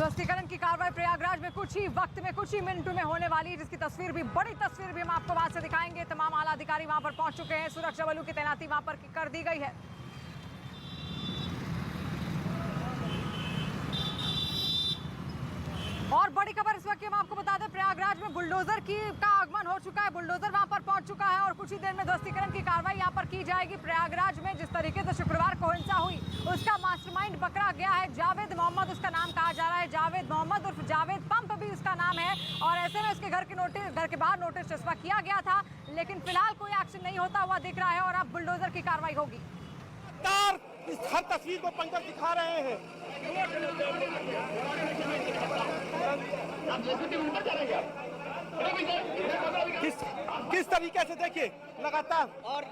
ध्वस्तीकरण की कार्रवाई प्रयागराज में कुछ ही वक्त में, कुछ ही मिनटों में होने वाली, जिसकी तस्वीर भी, बड़ी तस्वीर भी हम आपको वहां से दिखाएंगे। तमाम आला अधिकारी वहां पर पहुंच चुके हैं, सुरक्षा बलों की तैनाती वहां पर कर दी गई है। और बड़ी खबर इस वक्त हम आपको बता दें, प्रयागराज में बुलडोजर का आगमन हो चुका है, बुलडोजर वहां पर पहुंच चुका है और कुछ ही देर में ध्वस्तीकरण की कार्रवाई यहां पर की जाएगी। प्रयागराज में जिस तरीके से शुक्रवार को हिंसा हुई, उसका मास्टरमाइंड पकड़ा गया है। जावेद मोहम्मद उसका नाम कहा जा रहा है, जावेद मोहम्मद उर्फ जावेद पंप भी उसका नाम है। और ऐसे में उसके घर के बाहर नोटिस चस्पा किया गया था, लेकिन फिलहाल कोई एक्शन नहीं होता हुआ दिख रहा है और अब बुलडोजर की कार्रवाई होगी। हर तस्वीर को पंकज दिखा रहे हैं। किस तरीके से देखिए लगातार, और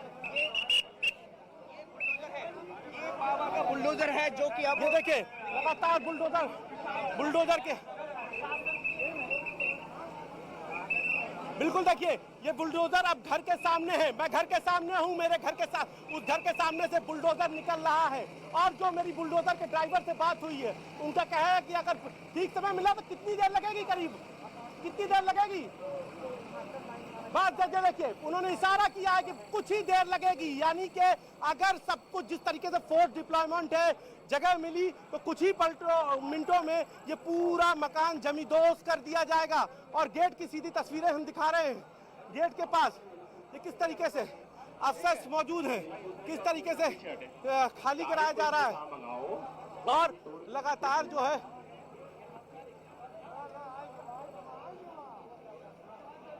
ये बाबा का बुलडोजर है जो कि अब ये देखिए लगातार बुलडोजर के बिल्कुल देखिए, ये बुलडोजर अब घर के सामने है। मैं घर के सामने हूँ, मेरे घर के साथ उस घर के सामने से बुलडोजर निकल रहा है। और जो मेरी बुलडोजर के ड्राइवर से बात हुई है, उनका कहा है कि अगर ठीक समय मिला तो कितनी देर लगेगी, करीब कितनी देर लगेगी। बात देखिए, उन्होंने इशारा किया है कि कुछ ही देर लगेगी, यानी कि अगर सब कुछ जिस तरीके से फोर्स डिप्लॉयमेंट है, जगह मिली तो कुछ ही मिनटों में ये पूरा मकान जमींदोज कर दिया जाएगा। और गेट की सीधी तस्वीरें हम दिखा रहे हैं। गेट के पास ये किस तरीके से अफसर मौजूद हैं, किस तरीके से खाली कराया जा रहा है। और लगातार जो है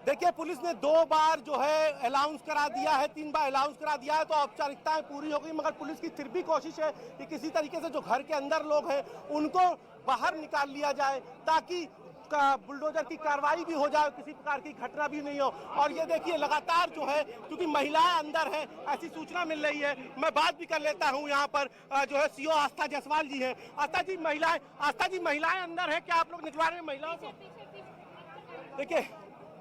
देखिए, पुलिस ने 2 बार जो है अनाउंस करा दिया है, 3 बार अनाउंस करा दिया है, तो औपचारिकताएं पूरी हो गई। मगर पुलिस की फिर भी कोशिश है कि किसी तरीके से जो घर के अंदर लोग हैं उनको बाहर निकाल लिया जाए, ताकि बुलडोजर की कार्रवाई भी हो जाए, किसी प्रकार की घटना भी नहीं हो। और ये देखिए लगातार जो है, क्योंकि महिलाएं अंदर हैं, ऐसी सूचना मिल रही है। मैं बात भी कर लेता हूं, यहाँ पर जो है सीओ आस्था जायसवाल जी हैं। आस्था जी महिलाएं अंदर है, क्या आप लोग निकलवा रहे हैं महिलाओं को? देखिए,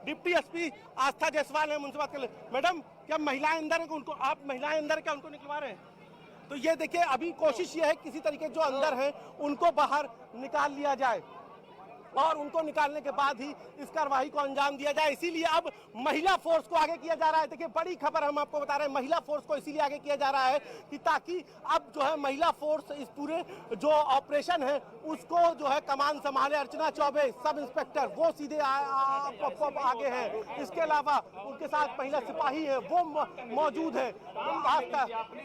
डिप्टी एसपी आस्था जायसवाल है, उनसे बात कर ले। मैडम, क्या महिलाएं अंदर है, उनको आप महिलाएं अंदर है क्या, उनको निकलवा रहे हैं? तो ये देखिए, अभी कोशिश ये है किसी तरीके जो अंदर है उनको बाहर निकाल लिया जाए और उनको निकालने के बाद ही इस कार्रवाई को अंजाम दिया जाए। इसीलिए अब महिला फोर्स को आगे किया जा रहा है। देखिए, बड़ी खबर हम आपको बता रहे हैं, महिला फोर्स को इसीलिए आगे किया जा रहा है कि ताकि अब जो है महिला फोर्स इस पूरे जो ऑपरेशन है उसको जो है कमान संभाले। अर्चना चौबे सब इंस्पेक्टर वो सीधे आगे हैं। इसके अलावा उनके साथ महिला सिपाही है वो मौजूद है।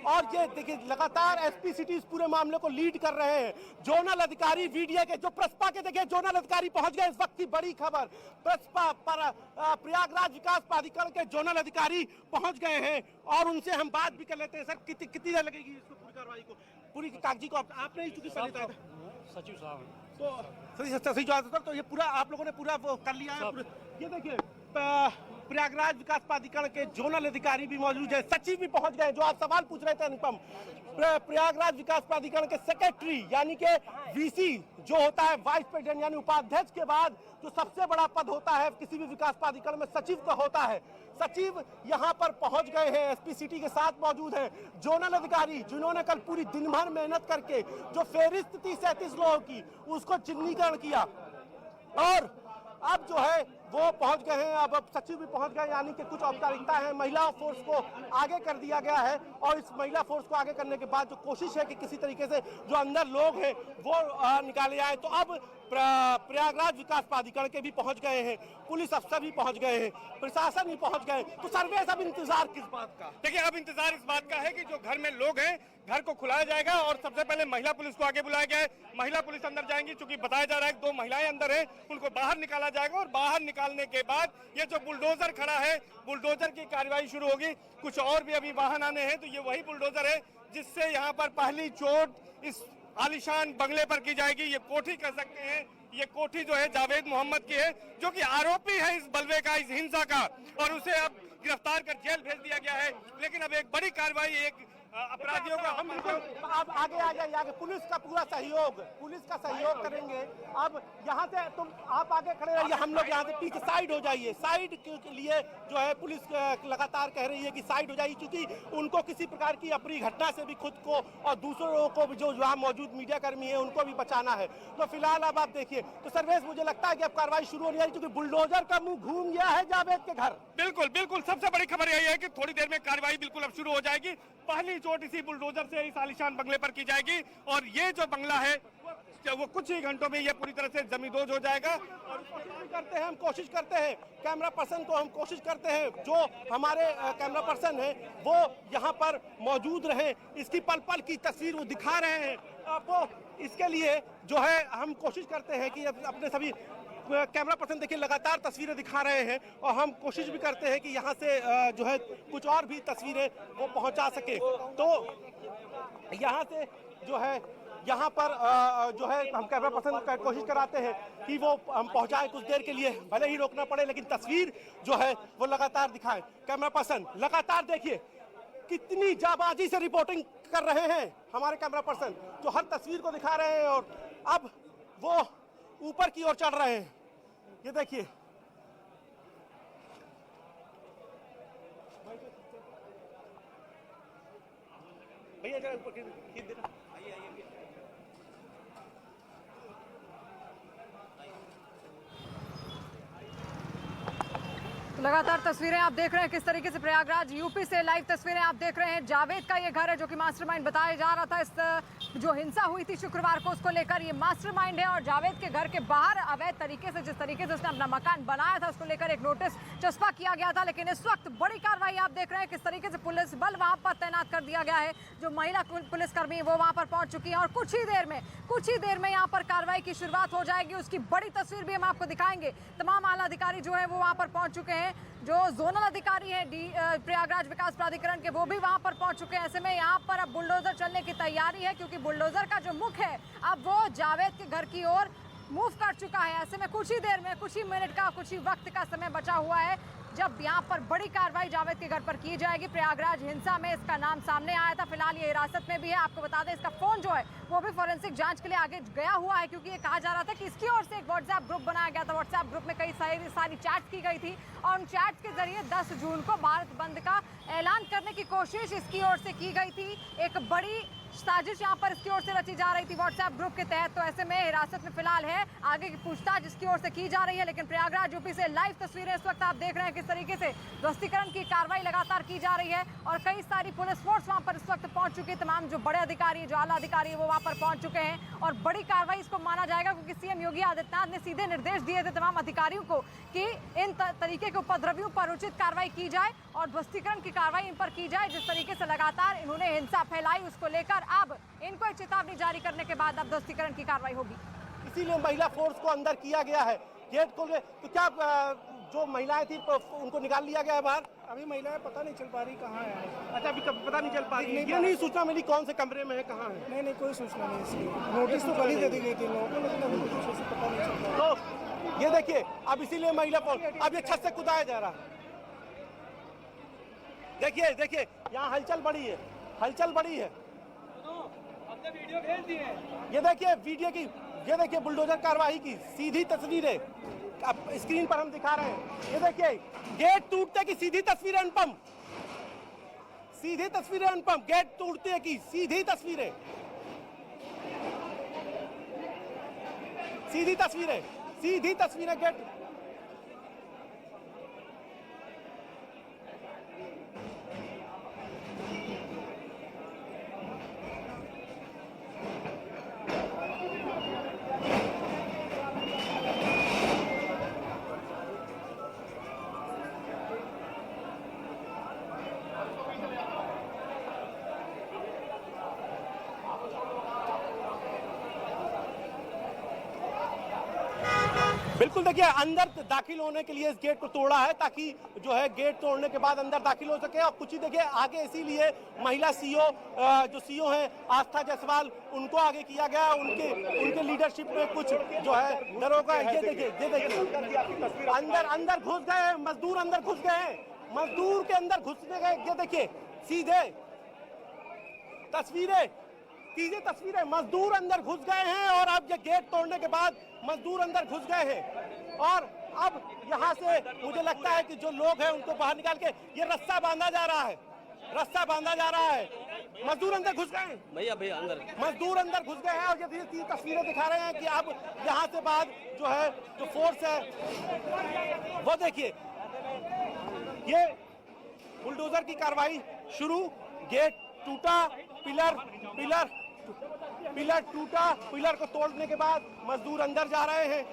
और ये देखिए लगातार एसपी सिटी इस पूरे मामले को लीड कर रहे हैं। जोनल अधिकारी वीडियो के जो प्रसपा के देखिए जोनल अधिकारी पहुंच गए। इस वक्त की बड़ी खबर, प्रसपा पर प्रयागराज विकास प्राधिकरण के जोनल अधिकारी पहुंच गए हैं और उनसे हम बात भी कर लेते हैं। सर, कितनी देर लगेगी इसको, पूरी कार्रवाई को, पूरी कागजी को आपने ही चूंकि पहले बताया था सचिव साहब, तो ये पूरा आप लोगों ने पूरा कर लिया है। ये देखिए प्रयागराज विकास प्राधिकरण के जोनल अधिकारी भी मौजूद है, सचिव भी पहुंच गए। जो आप सवाल पूछ रहे थे अनुपम, प्रयागराज विकास प्राधिकरण के सेक्रेटरी यानी कि वीसी जो होता है वाइस प्रेसिडेंट यानी उपाध्यक्ष के बाद जो सबसे बड़ा पद होता है किसी भी विकास प्राधिकरण में, सचिव का होता है। सचिव यहां पर पहुंच गए हैं, एसपी सिटी के साथ मौजूद हैं। जोनल अधिकारी जिन्होंने कल पूरी दिन भर मेहनत करके जो फेरिस्त 30-37 लोगों की उसको चिन्हीकरण किया और अब जो है वो पहुंच गए हैं। अब सचिव भी पहुंच गए, यानी कि कुछ औपचारिकता है। महिला फोर्स को आगे कर दिया गया है और इस महिला फोर्स को आगे करने के बाद जो कोशिश है कि किसी तरीके से जो अंदर लोग हैं वो निकाले जाए। तो अब प्रयागराज विकास प्राधिकरण के भी पहुंच गए हैं, पुलिस अफसर भी पहुंच गए हैं, प्रशासन भी पहुंच गए। तो सर्वे सब इंतजार किस बात का? देखिए, अब इंतजार इस बात का है कि जो घर में लोग हैं घर को खुलाया जाएगा और सबसे पहले महिला पुलिस को आगे बुलाया गया है। महिला पुलिस अंदर जाएंगी, चूंकि बताया जा रहा है कि 2 महिलाएं अंदर हैं, उनको बाहर निकाला जाएगा और बाहर निकालने के बाद ये जो बुलडोजर खड़ा है, बुलडोजर की कार्रवाई शुरू होगी। कुछ और भी अभी वाहन आने हैं, तो ये वही बुलडोजर है जिससे यहाँ पर पहली चोट इस आलिशान बंगले पर की जाएगी। ये कोठी कर सकते हैं, ये कोठी जो है जावेद मोहम्मद की है, जो कि आरोपी है इस बलवे का, इस हिंसा का, और उसे अब गिरफ्तार कर जेल भेज दिया गया है। लेकिन अब एक बड़ी कार्रवाई, एक अपराधियों को हम बिल्कुल आप आगे आ जाइए, आगे पुलिस का सहयोग करेंगे। अब यहाँ से तुम आप आगे खड़े रहिए, हम लोग यहाँ से पीछे साइड हो जाइए। साइड के लिए जो है पुलिस लगातार कह रही है कि साइड हो जाइए, क्योंकि उनको किसी प्रकार की अपनी घटना से भी खुद को और दूसरों को भी, जो वहाँ मौजूद मीडिया कर्मी है, उनको भी बचाना है। तो फिलहाल अब आप देखिए, तो सर्वेश मुझे लगता है कि अब कार्रवाई शुरू होने वाली, क्योंकि बुलडोजर का मुंह घूम गया है जावेद के घर। बिल्कुल बिल्कुल, सबसे बड़ी खबर यही है कि थोड़ी देर में कार्रवाई बिल्कुल अब शुरू हो जाएगी। पहली चोट इसी बुलडोजर से इस आलीशान बंगले पर की जाएगी, और ये जो बंगला है वो कुछ ही घंटों में ये पूरी तरह से जमींदोज हो जाएगा। और हम कोशिश करते हैं कैमरा पर्सन को, हम कोशिश करते हैं जो हमारे कैमरा पर्सन है वो यहाँ पर मौजूद रहे, इसकी पल पल की तस्वीर वो दिखा रहे हैं आपको। इसके लिए जो है हम कोशिश करते हैं कि अपने सभी कैमरा पर्सन देखिए लगातार तस्वीरें दिखा रहे हैं, और हम कोशिश भी करते हैं कि यहाँ से जो है कुछ और भी तस्वीरें वो पहुँचा सके। तो यहाँ से जो है यहाँ पर जो है हम कैमरा पर्सन का कोशिश कराते हैं कि वो हम पहुँचाएं कुछ देर के लिए, भले ही रोकना पड़े, लेकिन तस्वीर जो है वो लगातार दिखाएं। कैमरा पर्सन लगातार देखिए कितनी जाबाजी से रिपोर्टिंग कर रहे हैं हमारे कैमरा पर्सन, जो हर तस्वीर को दिखा रहे हैं, और अब वो ऊपर की ओर चढ़ रहे हैं। ये देखिए भैया जरा ऊपर खींच देना। लगातार तस्वीरें आप देख रहे हैं किस तरीके से प्रयागराज यूपी से लाइव तस्वीरें आप देख रहे हैं। जावेद का ये घर है जो कि मास्टरमाइंड बताया जा रहा था। इस जो हिंसा हुई थी शुक्रवार को, उसको लेकर ये मास्टरमाइंड है, और जावेद के घर के बाहर अवैध तरीके से जिस तरीके से उसने अपना मकान बनाया था उसको लेकर एक नोटिस चस्पा किया गया था। लेकिन इस वक्त बड़ी कार्रवाई आप देख रहे हैं किस तरीके से पुलिस बल वहां पर तैनात कर दिया गया है। जो महिला पुलिसकर्मी वो वहां पर पहुंच चुकी है, और कुछ ही देर में यहाँ पर कार्रवाई की शुरुआत हो जाएगी। उसकी बड़ी तस्वीर भी हम आपको दिखाएंगे। तमाम आला अधिकारी जो है वो वहां पर पहुंच चुके हैं, जो जोनल अधिकारी हैं प्रयागराज विकास प्राधिकरण के, वो भी वहां पर पहुंच चुके हैं। ऐसे में यहाँ पर अब बुलडोजर चलने की तैयारी है, क्योंकि बुलडोजर का जो मुख है अब वो जावेद के घर की ओर मूव कर चुका है। ऐसे में कुछ ही देर में, कुछ ही मिनट का, कुछ ही वक्त का समय बचा हुआ है जब यहाँ पर बड़ी कार्रवाई जावेद के घर पर की जाएगी। प्रयागराज हिंसा में इसका नाम सामने आया था, फिलहाल ये हिरासत में भी है। आपको बता दें इसका फोन जो है वो भी फॉरेंसिक जांच के लिए आगे गया हुआ है, क्योंकि ये कहा जा रहा था कि इसकी ओर से एक व्हाट्सएप ग्रुप बनाया गया था। व्हाट्सएप ग्रुप में कई सारी चैट्स की गई थी, और उन चैट्स के जरिए 10 जून को भारत बंद का ऐलान करने की कोशिश इसकी ओर से की गई थी। एक बड़ी साजिश यहाँ पर इसकी ओर से रची जा रही थी व्हाट्सएप ग्रुप के तहत। तो ऐसे में हिरासत में फिलहाल है, आगे की पूछताछ इसकी ओर से की जा रही है। लेकिन प्रयागराज यूपी से लाइव तस्वीरें इस वक्त आप देख रहे हैं किस तरीके से ध्वस्तीकरण की कार्रवाई लगातार की जा रही है, और कई सारी पुलिस फोर्स वहां पर इस वक्त पहुंच चुकी है। तमाम जो बड़े अधिकारी, जो आला अधिकारी है वो वहां पर पहुंच चुके हैं, और बड़ी कार्रवाई इसको माना जाएगा, क्योंकि सीएम योगी आदित्यनाथ ने सीधे निर्देश दिए थे तमाम अधिकारियों को कि इन तरीके के उपद्रवियों पर उचित कार्रवाई की जाए और ध्वस्तीकरण की कार्रवाई इन पर की जाए। जिस तरीके से लगातार इन्होंने हिंसा फैलाई, उसको लेकर अब इनको एक चेतावनी जारी करने के बाद अब ध्वस्तीकरण की कार्रवाई होगी। इसीलिए महिला फोर्स को अंदर किया गया है, गेट खोल के। तो क्या जो महिलाएं थी उनको निकाल लिया गया है बाहर? अभी महिलाएं पता नहीं चल पा रही कहाँ है। अच्छा, अभी पता नहीं चल पा रही है, ये नहीं सूचना मिली कौन से कमरे में है, कहाँ है? नहीं, कोई सूचना नहीं इसलिए। नोटिस तो कल ही दे दी गई थी लोगों को, लेकिन अभी कुछ ऐसे पता नहीं चल रहा। तो ये देखिए, अब इसीलिए महिला फोर्स, अब ये छत से कूदाया जा रहा है। देखिए यहाँ हलचल बड़ी है, हलचल बड़ी है। वीडियो भेज दिए। ये देखिए वीडियो की, ये देखिए बुलडोजर कार्रवाई की सीधी तस्वीरें अब स्क्रीन पर हम दिखा रहे हैं। ये देखिए गेट टूटते की सीधी तस्वीरें अनुपम, सीधी तस्वीरें अनुपम, गेट टूटते की सीधी तस्वीरें, सीधी तस्वीरें गेट। बिल्कुल देखिए, अंदर दाखिल होने के लिए इस गेट को तोड़ा है, ताकि जो है गेट तोड़ने के बाद अंदर दाखिल हो सके। और कुछ ही देखिए आगे, इसीलिए महिला सीओ जो सीओ हैं आस्था जायसवाल, उनको आगे किया गया। उनके लीडरशिप में कुछ जो है दरोगा, ये देखिए अंदर घुस गए मजदूर, अंदर घुस गए मजदूर के अंदर घुसने गए। ये देखिए सीधे तस्वीरें कीजिए, तस्वीरें, मजदूर अंदर घुस गए हैं और अब ये गेट तोड़ने के बाद मजदूर अंदर घुस गए हैं और अब यहाँ से मुझे लगता है कि जो लोग हैं उनको बाहर निकाल के ये रास्ता बांधा जा रहा है, रास्ता बांधा जा रहा है। मजदूर अंदर घुस गए हैं, भैया अंदर मजदूर अंदर घुस गए हैं और ये तीन तस्वीरें दिखा रहे हैं कि अब यहाँ से बाद जो है जो फोर्स है वो देखिए, ये बुलडोजर की कार्रवाई शुरू, गेट टूटा, पिलर टूटा, पिलर को तोड़ने के बाद मजदूर अंदर जा रहे हैं।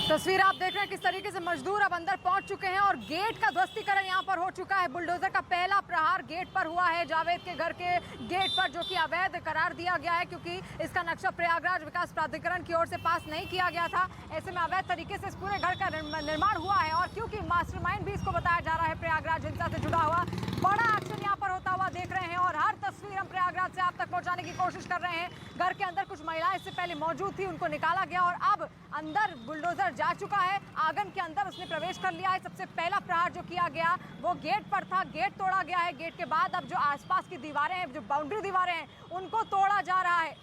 तस्वीर आप देख रहे हैं किस तरीके से मजदूर अब अंदर पहुंच चुके हैं और गेट का ध्वस्तीकरण यहां पर हो चुका है। बुलडोजर का पहला प्रहार गेट पर हुआ है, जावेद के घर के गेट पर, जो कि अवैध करार दिया गया है क्योंकि इसका नक्शा प्रयागराज विकास प्राधिकरण की ओर से पास नहीं किया गया था। ऐसे में अवैध तरीके से इस पूरे घर का निर्माण हुआ है और क्योंकि मास्टरमाइंड भी इसको बताया जा रहा है प्रयागराज हिंसा से जुड़ा हुआ, बड़ा एक्शन यहाँ पर होता हुआ देख रहे हैं और हर तस्वीर हम प्रयागराज से आप तक पहुँचाने की कोशिश कर रहे हैं। घर के अंदर कुछ महिलाएं इससे पहले मौजूद थी, उनको निकाला गया और अब अंदर बुलडोजर जा चुका है, आंगन के अंदर उसने प्रवेश कर लिया है। सबसे पहला प्रहार जो किया गया वो गेट पर था, गेट तोड़ा गया है। गेट के बाद अब जो आसपास की दीवारें हैं, जो बाउंड्री दीवारें हैं, उनको तोड़ा जा रहा है।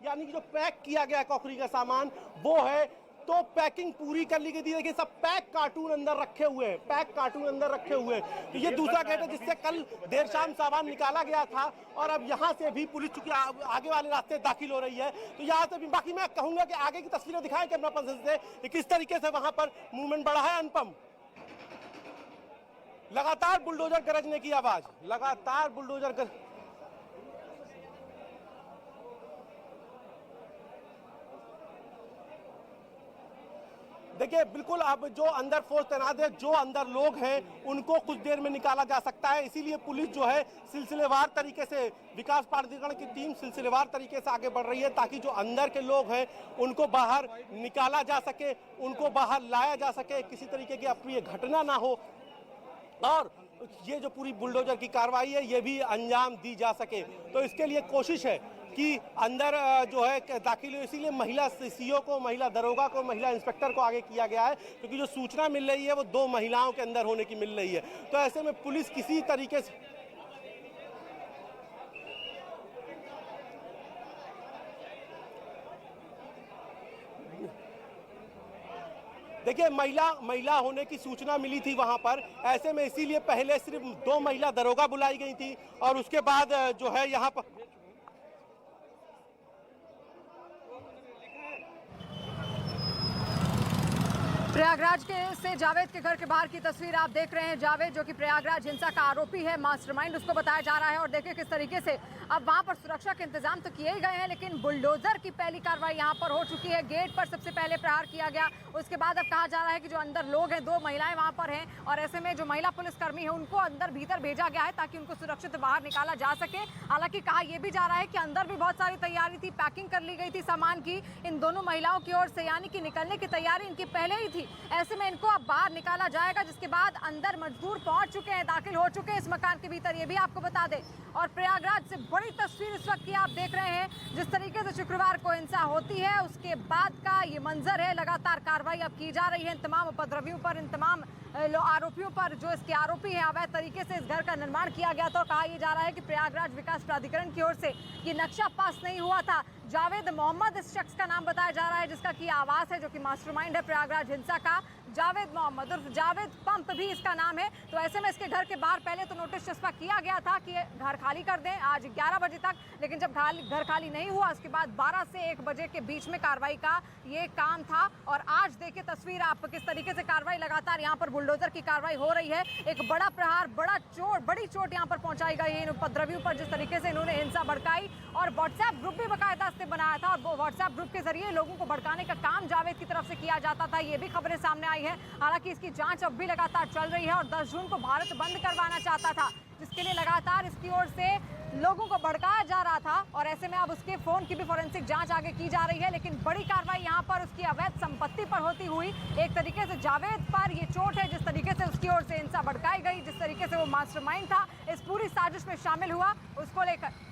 यानी कि जो पैक किया गया क्रॉकरी का सामान वो है, तो पैकिंग पूरी कर ली गई थी। देखिए सब पैक कार्टून अंदर रखे हुए हैं, पैक कार्टून अंदर रखे हुए हैं। तो ये दूसरा गेट है जिससे कल देर शाम सामान निकाला गया था और अब यहाँ से भी पुलिस चूंकि आगे वाले रास्ते दाखिल हो रही है, तो यहाँ से भी बाकी मैं कहूंगा कि आगे की तस्वीरें दिखाएं कैमरा पर्सन से किस तरीके से वहां पर मूवमेंट बढ़ा है। अनुपम, लगातार बुलडोजर गरजने की आवाज, लगातार बुलडोजर देखिए बिल्कुल अब जो अंदर फोर्स तैनात है, जो अंदर लोग हैं उनको कुछ देर में निकाला जा सकता है। इसीलिए पुलिस जो है सिलसिलेवार तरीके से, विकास प्राधिकरण की टीम सिलसिलेवार तरीके से आगे बढ़ रही है ताकि जो अंदर के लोग हैं उनको बाहर निकाला जा सके, उनको बाहर लाया जा सके, किसी तरीके की अप्रिय घटना ना हो और ये जो पूरी बुलडोजर की कार्रवाई है ये भी अंजाम दी जा सके। तो इसके लिए कोशिश है कि अंदर जो है दाखिल हो, इसीलिए महिला सीओ को, महिला दरोगा को, महिला इंस्पेक्टर को आगे किया गया है क्योंकि जो सूचना मिल रही है वो 2 महिलाओं के अंदर होने की मिल रही है। तो ऐसे में पुलिस किसी तरीके से देखिए महिला होने की सूचना मिली थी वहां पर, ऐसे में इसीलिए पहले सिर्फ 2 महिला दरोगा बुलाई गई थी और उसके बाद जो है यहाँ पर प्रयागराज के से जावेद के घर के बाहर की तस्वीर आप देख रहे हैं। जावेद जो कि प्रयागराज हिंसा का आरोपी है, मास्टरमाइंड उसको बताया जा रहा है और देखिए किस तरीके से अब वहां पर सुरक्षा के इंतजाम तो किए ही गए हैं, लेकिन बुलडोजर की पहली कार्रवाई यहां पर हो चुकी है। गेट पर सबसे पहले प्रहार किया गया, उसके बाद अब कहा जा रहा है कि जो अंदर लोग हैं, 2 महिलाएं वहां पर हैं और ऐसे में जो महिला पुलिसकर्मी है उनको अंदर भीतर भेजा गया है ताकि उनको सुरक्षित बाहर निकाला जा सके। हालांकि कहा यह भी जा रहा है कि अंदर भी बहुत सारी तैयारी थी, पैकिंग कर ली गई थी सामान की इन दोनों महिलाओं की ओर से, यानी कि निकलने की तैयारी इनकी पहले ही थी। ऐसे में इनको अब बाहर निकाला जाएगा, जिसके बाद अंदर मजदूर पहुंच चुके हैं, दाखिल हो चुके हैं इस मकान के भीतर, ये भी आपको बता दें। और प्रयागराज से बड़ी तस्वीर इस वक्त की आप देख रहे हैं, जिस तरीके से शुक्रवार को हिंसा होती है उसके बाद का ये मंजर है। लगातार कार्रवाई अब की जा रही है इन तमाम उपद्रवियों पर, इन तमाम आरोपियों पर जो इसके आरोपी हैं। अवैध तरीके से इस घर का निर्माण किया गया था और कहा यह जा रहा है कि प्रयागराज विकास प्राधिकरण की ओर से ये नक्शा पास नहीं हुआ था। जावेद मोहम्मद इस शख्स का नाम बताया जा रहा है जिसका की आवास है, जो कि मास्टरमाइंड है प्रयागराज हिंसा का। जावेद मोहम्मद उर्फ जावेद पंप भी इसका नाम है। तो ऐसे में इसके घर के बाहर पहले तो नोटिस चस्पा किया गया था कि घर खाली कर दें आज 11 बजे तक, लेकिन जब घर खाली नहीं हुआ उसके बाद 12 से 1 बजे के बीच में कार्रवाई का ये काम था। और आज देखिए तस्वीर आप किस तरीके से कार्रवाई लगातार यहाँ पर बुलडोजर की कार्रवाई हो रही है। एक बड़ा प्रहार, बड़ी चोट यहाँ पर पहुंचाई गई है इन उपद्रवियों पर, जिस तरीके से इन्होंने हिंसा भड़काई और व्हाट्सएप ग्रुप भी बाकायदा से बनाया था और वो व्हाट्सएप ग्रुप के जरिए लोगों को भड़काने का काम जावेद की तरफ से किया जाता था। ये भी खबरें सामने आई है। हालांकि इसकी जांच अब भी लगातार चल रही है और 10 जून को भारत बंद करवाना चाहता था, जिसके लिए लगातार इसकी ओर से लोगों को भड़काया जा रहा था और ऐसे में अब उसके फोन की भी फोरेंसिक जांच आगे की जा रही है। लेकिन बड़ी कार्रवाई यहाँ पर उसकी अवैध संपत्ति पर होती हुई एक तरीके से जावेद पर ये चोट है, जिस तरीके से उसकी ओर से हिंसा भड़काई गई, जिस तरीके से वो मास्टरमाइंड था, इस पूरी साजिश में शामिल हुआ, उसको लेकर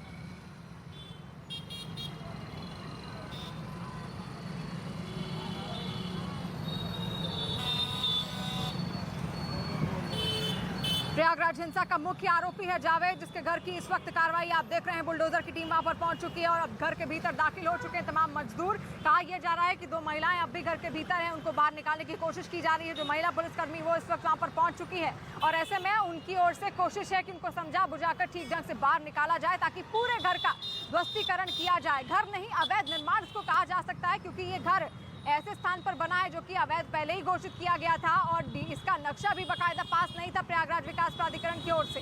प्रयागराज हिंसा का मुख्य आरोपी है जावेद, जिसके घर की इस वक्त कार्रवाई आप देख रहे हैं। बुलडोजर की टीम वहां पर पहुंच चुकी है और अब घर के भीतर दाखिल हो चुके हैं तमाम मजदूर। कहा यह जा रहा है कि 2 महिलाएं अब भी घर के भीतर हैं, उनको बाहर निकालने की कोशिश की जा रही है। जो महिला पुलिसकर्मी वो इस वक्त वहां पर पहुंच चुकी है और ऐसे में उनकी ओर से कोशिश है कि उनको समझा बुझाकर ठीक ढंग से बाहर निकाला जाए ताकि पूरे घर का ध्वस्तीकरण किया जाए। घर नहीं, अवैध निर्माण इसको कहा जा सकता है, क्योंकि ये घर ऐसे स्थान पर बना है जो कि अवैध पहले ही घोषित किया गया था और इसका नक्शा भी बाकायदा पास नहीं था प्रयागराज विकास प्राधिकरण की ओर से।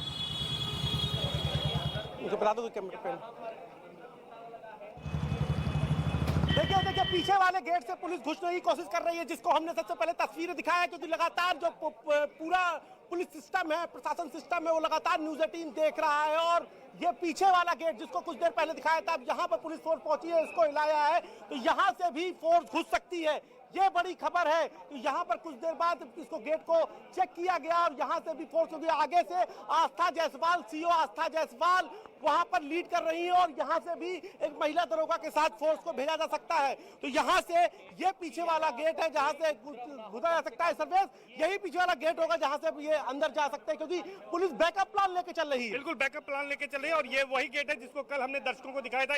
मुझे बता दो कैमरे पे। देखिए पीछे वाले गेट से पुलिस घुसने की कोशिश कर रही है, जिसको हमने सबसे पहले तस्वीरें दिखाया, क्योंकि लगातार जो पूरा पुलिस सिस्टम है, प्रशासन सिस्टम है, वो लगातार न्यूज़ 18 देख रहा है। और ये पीछे वाला गेट जिसको कुछ देर पहले दिखाया था, अब यहाँ पर पुलिस फोर्स पहुंची है, इसको हिलाया है, तो यहाँ से भी फोर्स घुस सकती है। ये बड़ी खबर है कि यहाँ पर कुछ देर बाद इसको गेट को चेक किया गया और यहाँ से भी फोर्स होगी। आगे से आस्था जायसवाल, सीओ आस्था जायसवाल वहां पर लीड कर रही है और यहाँ से भी एक महिला दरोगा के साथ फोर्स को भेजा जा सकता है। तो यहाँ से ये पीछे वाला गेट है जहाँ से घुसा जा सकता है। सर्वेश, यही पीछे वाला गेट होगा जहाँ से ये अंदर जा सकते हैं, क्योंकि पुलिस बैकअप प्लान लेके चल रही है। बिल्कुल बैकअप प्लान लेके चल रही है और ये वही गेट है जिसको कल हमने दर्शकों को दिखाया था।